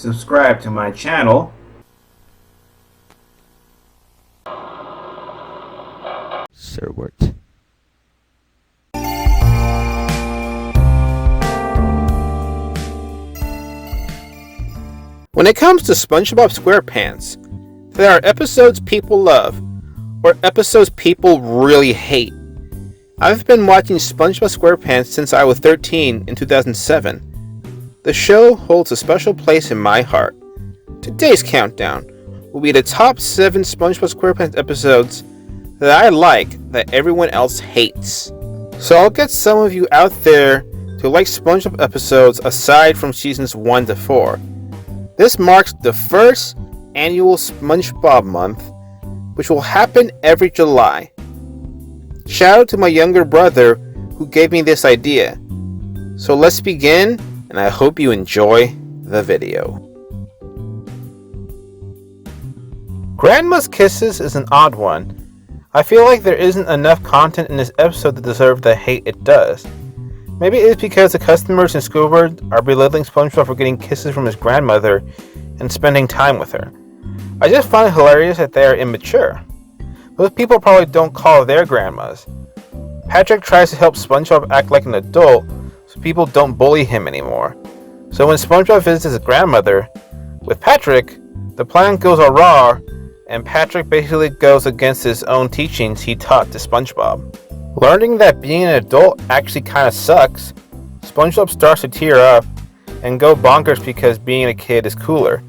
subscribe to my channel. Sir Wort. When it comes to SpongeBob SquarePants, there are episodes people love, or episodes people really hate. I've been watching SpongeBob SquarePants since I was 13 in 2007. The show holds a special place in my heart. Today's countdown will be the top 7 SpongeBob SquarePants episodes that I like that everyone else hates. So I'll get some of you out there to like SpongeBob episodes aside from seasons 1 to 4. This marks the first annual SpongeBob month, which will happen every July. Shout out to my younger brother who gave me this idea. So let's begin, and I hope you enjoy the video. Grandma's Kisses is an odd one. I feel like there isn't enough content in this episode to deserve the hate it does. Maybe it's because the customers in Squidward are belittling SpongeBob for getting kisses from his grandmother and spending time with her. I just find it hilarious that they are immature. Most people probably don't call their grandmas. Patrick tries to help SpongeBob act like an adult so people don't bully him anymore. So when SpongeBob visits his grandmother with Patrick, the plan goes awry and Patrick basically goes against his own teachings he taught to SpongeBob. Learning that being an adult actually kinda sucks, SpongeBob starts to tear up and go bonkers because being a kid is cooler.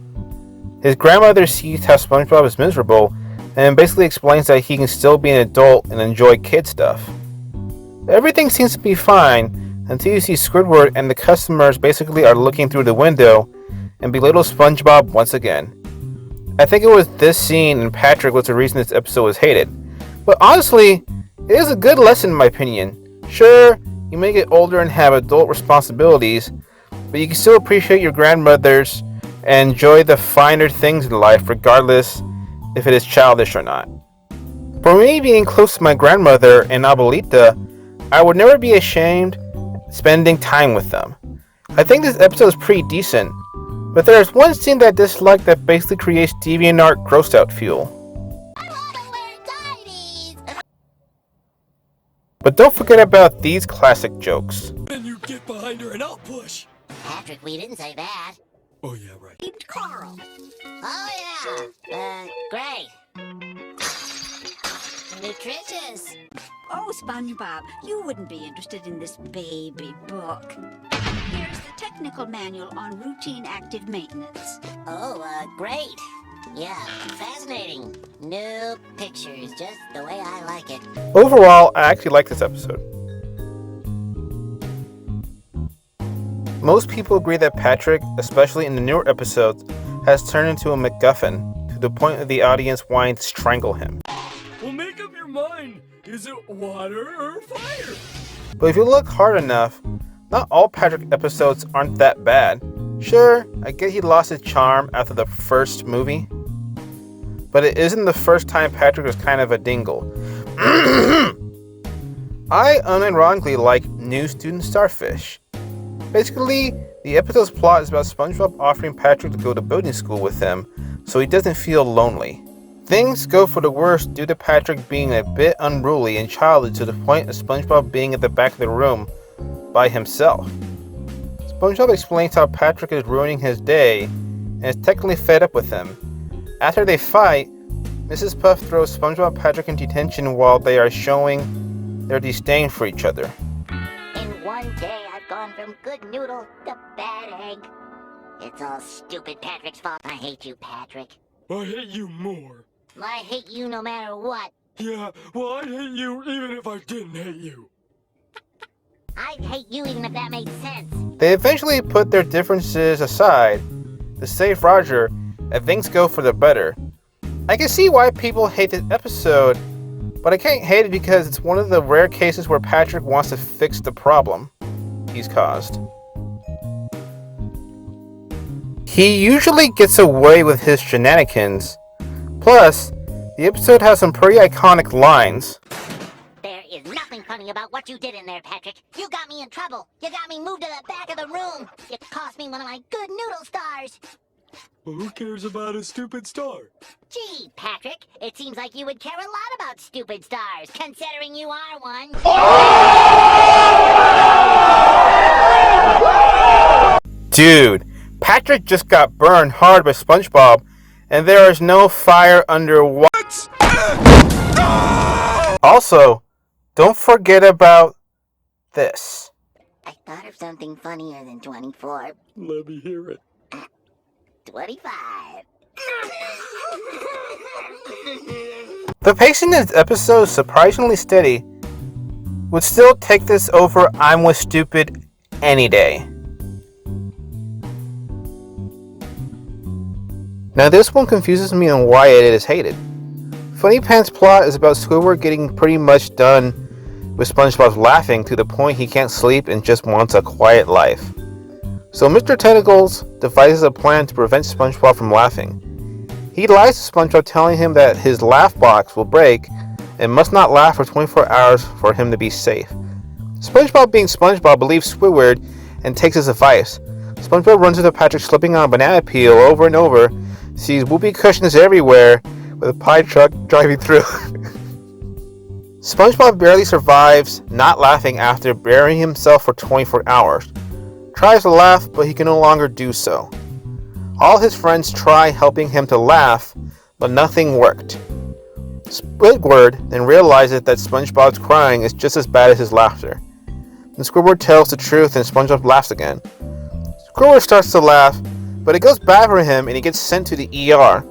His grandmother sees how SpongeBob is miserable and basically explains that he can still be an adult and enjoy kid stuff. Everything seems to be fine until you see Squidward and the customers basically are looking through the window and belittle SpongeBob once again. I think it was this scene and Patrick was the reason this episode was hated. But honestly, it is a good lesson in my opinion. Sure, you may get older and have adult responsibilities, but you can still appreciate your grandmothers and enjoy the finer things in life regardless if it is childish or not. For me, being close to my grandmother and Abuelita, I would never be ashamed spending time with them. I think this episode is pretty decent, but there is one scene that I dislike that basically creates DeviantArt grossed out fuel. But don't forget about these classic jokes. Then you get behind her and I'll push. Patrick, we didn't say that. Oh yeah, right. Named Carl. Oh yeah. Great. Nutritious. Oh, SpongeBob, you wouldn't be interested in this baby book. Here's the technical manual on routine active maintenance. Oh, great. Yeah, fascinating. New pictures, just the way I like it. Overall, I actually like this episode. Most people agree that Patrick, especially in the newer episodes, has turned into a MacGuffin to the point of the audience wanting to strangle him. Well, make up your mind. Is it water or fire? But if you look hard enough, not all Patrick episodes aren't that bad. Sure, I get he lost his charm after the first movie, but it isn't the first time Patrick was kind of a dingle. I unironically like New Student Starfish. Basically, the episode's plot is about SpongeBob offering Patrick to go to boarding school with him so he doesn't feel lonely. Things go for the worst due to Patrick being a bit unruly and childish to the point of SpongeBob being at the back of the room by himself. SpongeBob explains how Patrick is ruining his day and is technically fed up with him. After they fight, Mrs. Puff throws SpongeBob and Patrick into detention while they are showing their disdain for each other. In one day, I've gone from good noodle to bad egg. It's all stupid Patrick's fault. I hate you, Patrick. I hate you more. I hate you no matter what. Yeah, well, I'd hate you even if I didn't hate you. I'd hate you even if that made sense. They eventually put their differences aside to save Roger, and things go for the better. I can see why people hate this episode, but I can't hate it because it's one of the rare cases where Patrick wants to fix the problem he's caused. He usually gets away with his shenanigans. Plus, the episode has some pretty iconic lines. There is nothing funny about what you did in there, Patrick. You got me in trouble. You got me moved to the back of the room. You cost me one of my good noodle stars. Well, who cares about a stupid star? Gee, Patrick, it seems like you would care a lot about stupid stars, considering you are one. Dude, Patrick just got burned hard by SpongeBob, and there is no fire under water. Also, don't forget about this. I thought of something funnier than 24. Let me hear it. 25. The pacing in this episode is surprisingly steady. Would still take this over I'm With Stupid any day. Now this one confuses me on why it is hated. Funny Pants' plot is about Squidward getting pretty much done with SpongeBob's laughing to the point he can't sleep and just wants a quiet life. So Mr. Tentacles devises a plan to prevent SpongeBob from laughing. He lies to SpongeBob, telling him that his laugh box will break and must not laugh for 24 hours for him to be safe. SpongeBob, being SpongeBob, believes Squidward and takes his advice. SpongeBob runs into Patrick slipping on a banana peel over and over, sees whoopee cushions everywhere with a pie truck driving through. SpongeBob barely survives not laughing after burying himself for 24 hours. Tries to laugh, but he can no longer do so. All his friends try helping him to laugh, but nothing worked. Squidward then realizes that SpongeBob's crying is just as bad as his laughter. Then Squidward tells the truth and SpongeBob laughs again. Squidward starts to laugh, but it goes bad for him and he gets sent to the ER.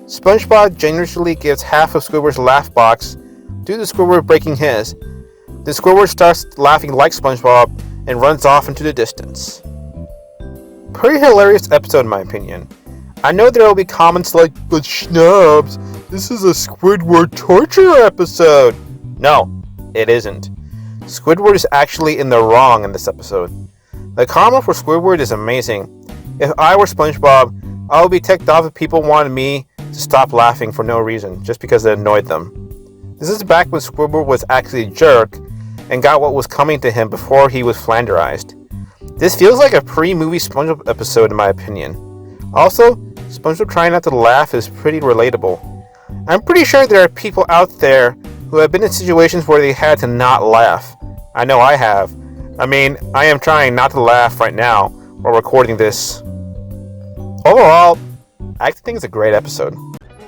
SpongeBob generously gives half of Squidward's laugh box due to Squidward breaking his. Then Squidward starts laughing like SpongeBob and runs off into the distance. Pretty hilarious episode in my opinion. I know there will be comments like, but Shnobbs, this is a Squidward torture episode. No, it isn't. Squidward is actually in the wrong in this episode. The karma for Squidward is amazing. If I were SpongeBob, I would be ticked off if people wanted me to stop laughing for no reason, just because it annoyed them. This is back when Squidward was actually a jerk and got what was coming to him before he was flanderized. This feels like a pre-movie SpongeBob episode in my opinion. Also, SpongeBob trying not to laugh is pretty relatable. I'm pretty sure there are people out there who have been in situations where they had to not laugh. I know I have. I mean, I am trying not to laugh right now while recording this. Overall, I think it's a great episode.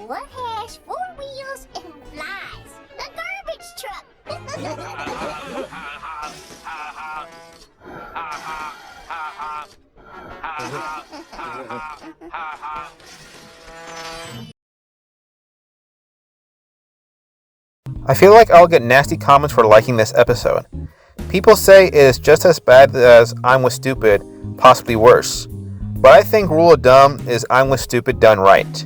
What has 4 wheels and flies? A garbage truck. I feel like I'll get nasty comments for liking this episode. People say it is just as bad as I'm With Stupid, possibly worse. But I think rule of thumb is I'm With Stupid done right.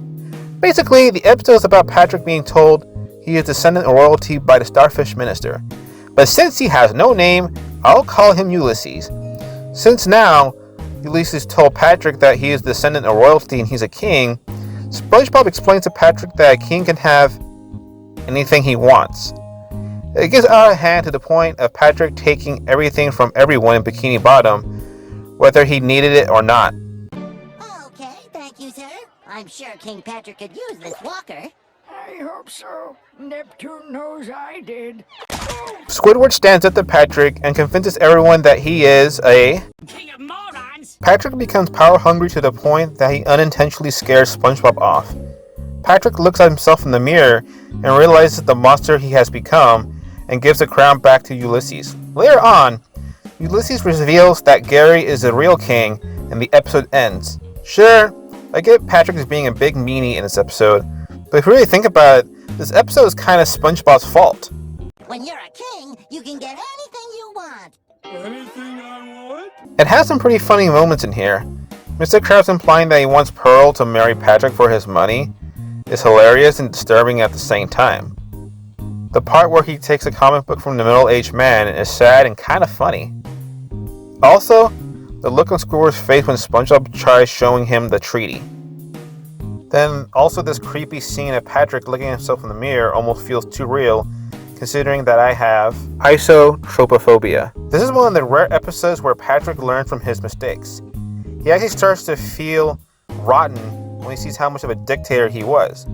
Basically, the episode is about Patrick being told he is descendant of royalty by the Starfish Minister. But since he has no name, I'll call him Ulysses. Since now, Ulysses told Patrick that he is descendant of royalty and he's a king, SpongeBob explains to Patrick that a king can have anything he wants. It gets out of hand to the point of Patrick taking everything from everyone in Bikini Bottom, whether he needed it or not. Okay, thank you, sir. I'm sure King Patrick could use this walker. I hope so. Neptune knows I did. Squidward stands up to Patrick and convinces everyone that he is a King of morons! Patrick becomes power hungry to the point that he unintentionally scares SpongeBob off. Patrick looks at himself in the mirror and realizes the monster he has become and gives the crown back to Ulysses. Later on, Ulysses reveals that Gary is the real king and the episode ends. Sure, I get Patrick as being a big meanie in this episode, but if you really think about it, this episode is kind of SpongeBob's fault. When you're a king, you can get anything you want. Anything I want? It has some pretty funny moments in here. Mr. Krabs implying that he wants Pearl to marry Patrick for his money is hilarious and disturbing at the same time. The part where he takes a comic book from the middle-aged man is sad and kind of funny. Also, the look on Squidward's face when SpongeBob tries showing him the treaty. Then also this creepy scene of Patrick looking at himself in the mirror almost feels too real, considering that I have isotropophobia. This is one of the rare episodes where Patrick learns from his mistakes. He actually starts to feel rotten when he sees how much of a dictator he was.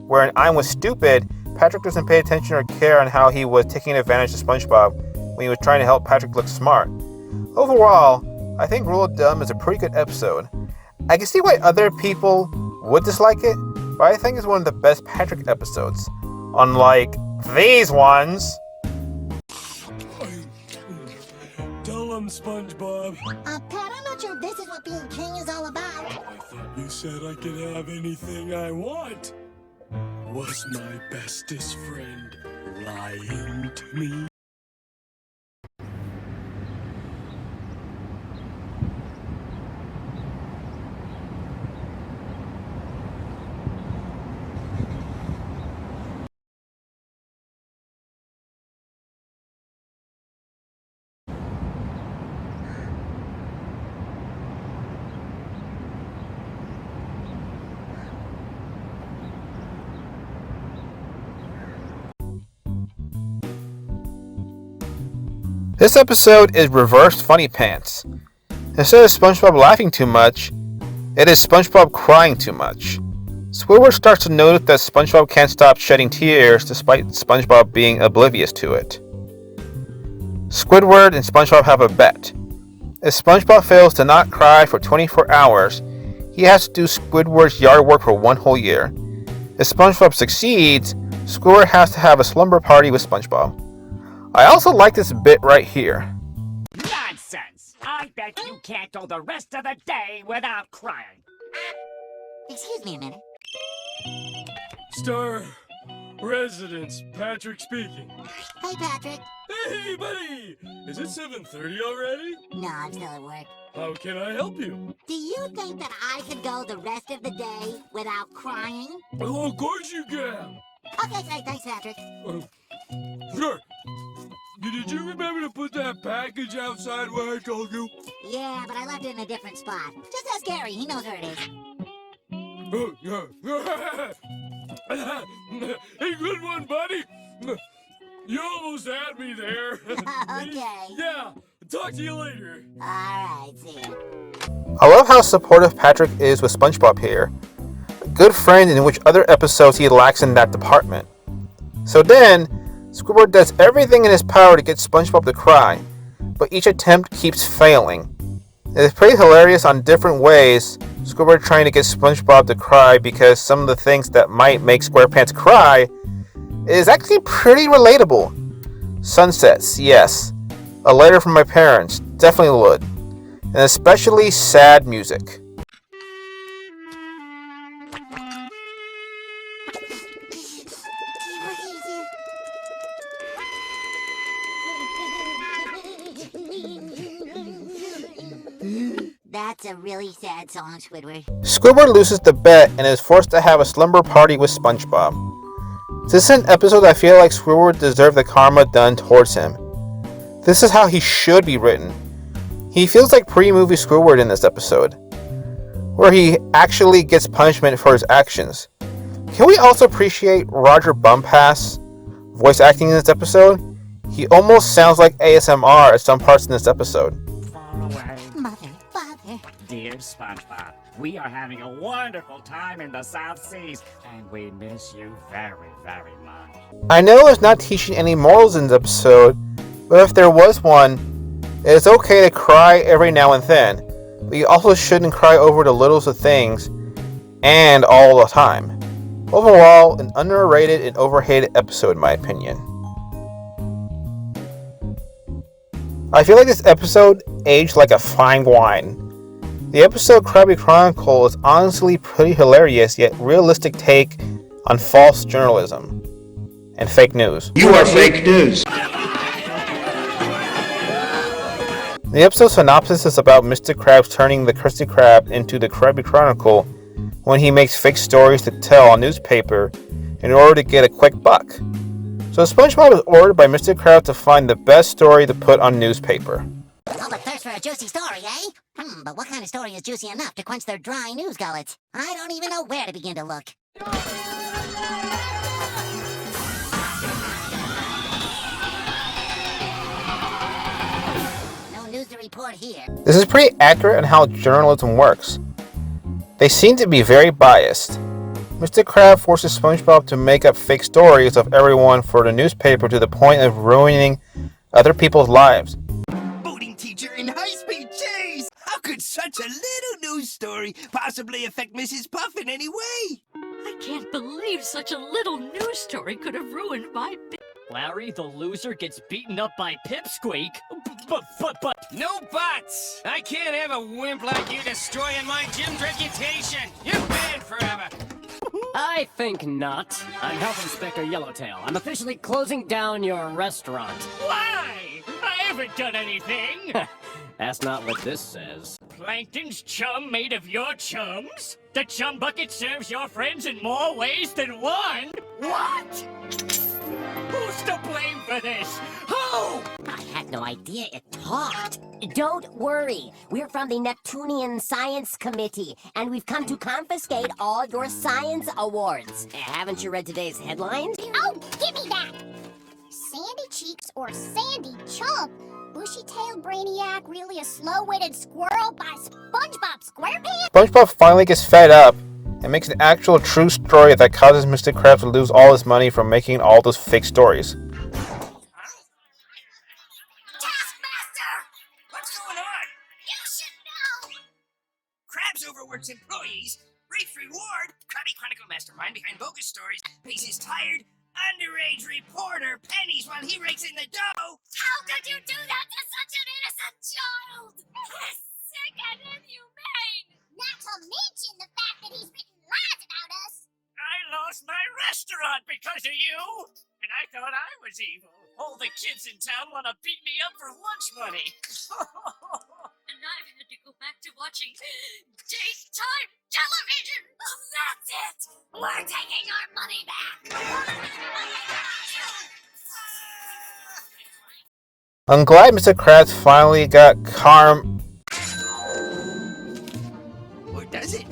Where in I'm Was Stupid, Patrick doesn't pay attention or care on how he was taking advantage of SpongeBob when he was trying to help Patrick look smart. Overall, I think Rule of Dumb is a pretty good episode. I can see why other people would dislike it, but I think it's one of the best Patrick episodes. Unlike these ones. Tell him, SpongeBob. Pat, I'm not sure this is what being king is all about. I thought you said I could have anything I want. Was my bestest friend lying to me? This episode is reversed funny pants. Instead of SpongeBob laughing too much, it is SpongeBob crying too much. Squidward starts to notice that SpongeBob can't stop shedding tears despite SpongeBob being oblivious to it. Squidward and SpongeBob have a bet. If SpongeBob fails to not cry for 24 hours, he has to do Squidward's yard work for 1 whole year. If SpongeBob succeeds, Squidward has to have a slumber party with SpongeBob. I also like this bit right here. Nonsense! I bet you can't go the rest of the day without crying. Excuse me a minute. Star Residence, Patrick speaking. Hey, Patrick. Hey, buddy! Is it 7:30 already? No, I'm still at work. How can I help you? Do you think that I could go the rest of the day without crying? Oh, of course you can. Okay, great. Thanks, Patrick. Sure. Did you remember to put that package outside where I told you? Yeah, but I left it in a different spot. Just ask Gary. He knows where it is. Oh, yeah. Hey, good one, buddy. You almost had me there. Okay. Yeah, talk to you later. All right, see ya. I love how supportive Patrick is with SpongeBob here. A good friend in which other episodes he lacks in that department. So then, Squidward does everything in his power to get SpongeBob to cry, but each attempt keeps failing. It is pretty hilarious on different ways, Squidward trying to get SpongeBob to cry because some of the things that might make SquarePants cry is actually pretty relatable. Sunsets, yes. A letter from my parents, definitely would. And especially sad music. That's a really sad song, Squidward. Squidward loses the bet and is forced to have a slumber party with SpongeBob. This is an episode I feel like Squidward deserved the karma done towards him. This is how he should be written. He feels like pre-movie Squidward in this episode, where he actually gets punishment for his actions. Can we also appreciate Roger Bumpass voice acting in this episode? He almost sounds like ASMR at some parts in this episode. Far away, Mother, father. dear SpongeBob, we are having a wonderful time in the South Seas, and we miss you very, very much. I know it's not teaching any morals in this episode, but if there was one, it is okay to cry every now and then, but you also shouldn't cry over the littlest of things and all the time. Overall, an underrated and overhated episode in my opinion. I feel like this episode aged like a fine wine. The episode Krabby Chronicle is honestly pretty hilarious yet realistic take on false journalism and fake news. You are fake news. The episode synopsis is about Mr. Krabs turning the Krusty Krab into the Krabby Chronicle when he makes fake stories to tell on newspaper in order to get a quick buck. So SpongeBob is ordered by Mr. Krabs to find the best story to put on newspaper. Oh, but thirst for a juicy story, eh? But what kind of story is juicy enough to quench their dry news gullets? I don't even know where to begin to look. No news to report here. This is pretty accurate on how journalism works. They seem to be very biased. Mr. Krabs forces SpongeBob to make up fake stories of everyone for the newspaper to the point of ruining other people's lives. Boating teacher in high-speed chase! How could such a little news story possibly affect Mrs. Puff in any way? I can't believe such a little news story could have ruined my Larry, the loser, gets beaten up by Pipsqueak. But... No buts! I can't have a wimp like you destroying my gym's reputation! You're banned forever! I think not. I'm Health Inspector Yellowtail. I'm officially closing down your restaurant. Why? I haven't done anything! That's not what this says. Plankton's chum made of your chums? The chum bucket serves your friends in more ways than one? What? Who's to blame for this? Who? I had no idea it talked. Don't worry. We're from the Neptunian Science Committee, and we've come to confiscate all your science awards. Haven't you read today's headlines? Oh, give me that! Sandy Cheeks or Sandy Chump? Bushy-tailed brainiac really a slow-witted squirrel by SpongeBob SquarePants? SpongeBob finally gets fed up and makes an actual true story that causes Mr. Krabs to lose all his money from making all those fake stories. Overworks employees, Rafe Reward, crabby chronicle mastermind behind bogus stories, pays his tired, underage reporter pennies while he rakes in the dough. How could you do that to such an innocent child? It's sick and inhumane! Not to mention the fact that he's written lies about us. I lost my restaurant because of you! And I thought I was evil. All the kids in town want to beat me up for lunch money. And I've had to go back to watching daytime television. That's it! We're taking our money back! I'm glad Mr. Krabs finally got calm. Or does it?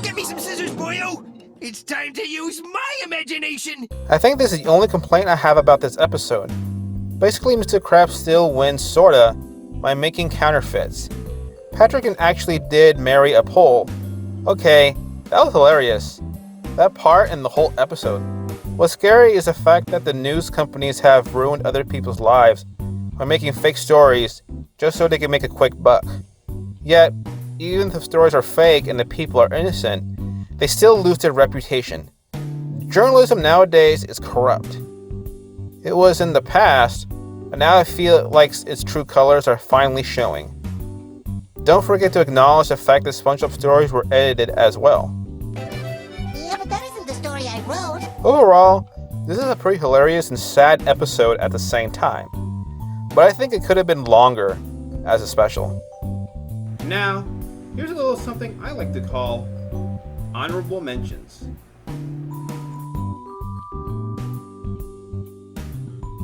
Get me some scissors, boyo! It's time to use my imagination! I think this is the only complaint I have about this episode. Basically, Mr. Krabs still wins, sorta, by making counterfeits. Patrick actually did marry a pole. Okay, that was hilarious. That part and the whole episode. What's scary is the fact that the news companies have ruined other people's lives by making fake stories just so they can make a quick buck. Yet, even if the stories are fake and the people are innocent, they still lose their reputation. Journalism nowadays is corrupt. It was in the past, but now I feel like its true colors are finally showing. Don't forget to acknowledge the fact that SpongeBob stories were edited as well. Yeah, but that isn't the story I wrote. Overall, this is a pretty hilarious and sad episode at the same time. But I think it could have been longer as a special. Now, here's a little something I like to call honorable mentions.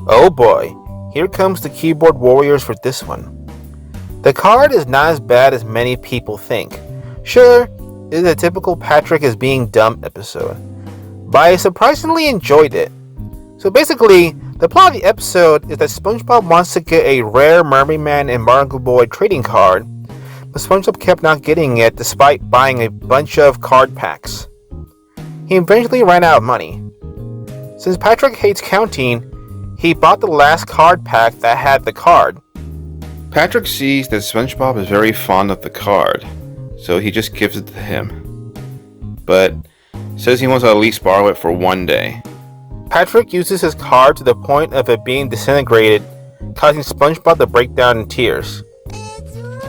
Oh boy, here comes the keyboard warriors for this one. The card is not as bad as many people think. Sure, it is a typical Patrick is being dumb episode, but I surprisingly enjoyed it. So basically, the plot of the episode is that SpongeBob wants to get a rare Mermaid Man and Barnacle Boy trading card, but SpongeBob kept not getting it despite buying a bunch of card packs. He eventually ran out of money. Since Patrick hates counting, he bought the last card pack that had the card. Patrick sees that SpongeBob is very fond of the card, so he just gives it to him. But says he wants to at least borrow it for one day. Patrick uses his card to the point of it being disintegrated, causing SpongeBob to break down in tears. It's ruined!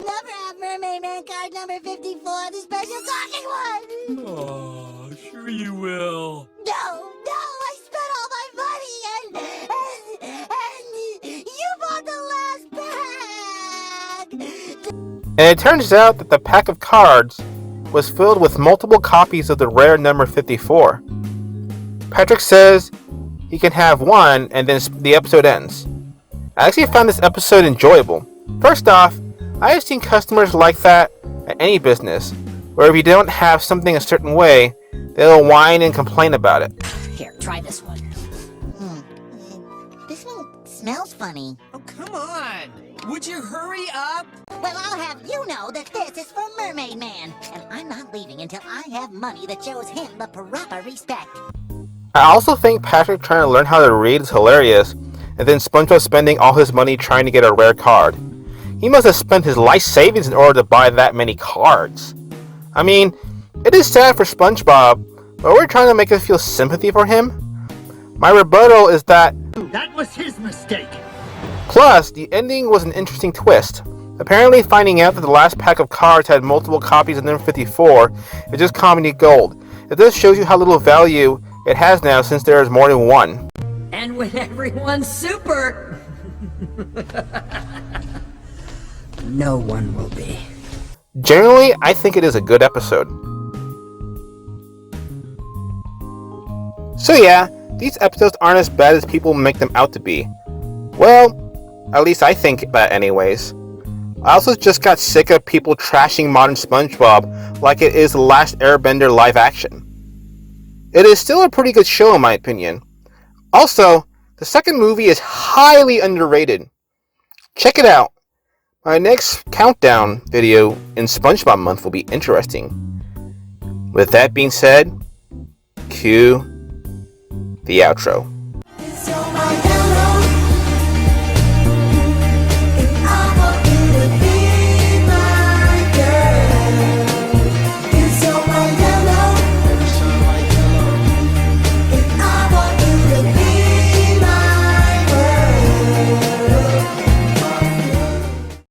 Never have Mermaid Man card number 54, the special talking one! Oh, sure you will. No, I spent all my money and you bought the last pack! And it turns out that the pack of cards was filled with multiple copies of the rare number 54. Patrick says he can have one and then the episode ends. I actually found this episode enjoyable. First off, I have seen customers like that at any business, where if you don't have something a certain way, they'll whine and complain about it. Here, try this one. This one smells funny. Oh, come on! Would you hurry up? Well, I'll have you know that this is for Mermaid Man, and I'm not leaving until I have money that shows him the proper respect. I also think Patrick trying to learn how to read is hilarious, and then SpongeBob spending all his money trying to get a rare card. He must have spent his life savings in order to buy that many cards. I mean, it is sad for SpongeBob, but we're trying to make us feel sympathy for him. My rebuttal is that That was his mistake. Plus, the ending was an interesting twist. Apparently, finding out that the last pack of cards had multiple copies of number 54 is just comedy gold. It just shows you how little value it has now since there is more than one. And when everyone's super, no one will be. Generally, I think it is a good episode. So yeah, these episodes aren't as bad as people make them out to be. Well, at least I think that anyways. I also just got sick of people trashing modern SpongeBob like it is the last Airbender live action. It is still a pretty good show in my opinion. Also, the second movie is highly underrated. Check it out. My next countdown video in SpongeBob month will be interesting. With that being said, cue the outro.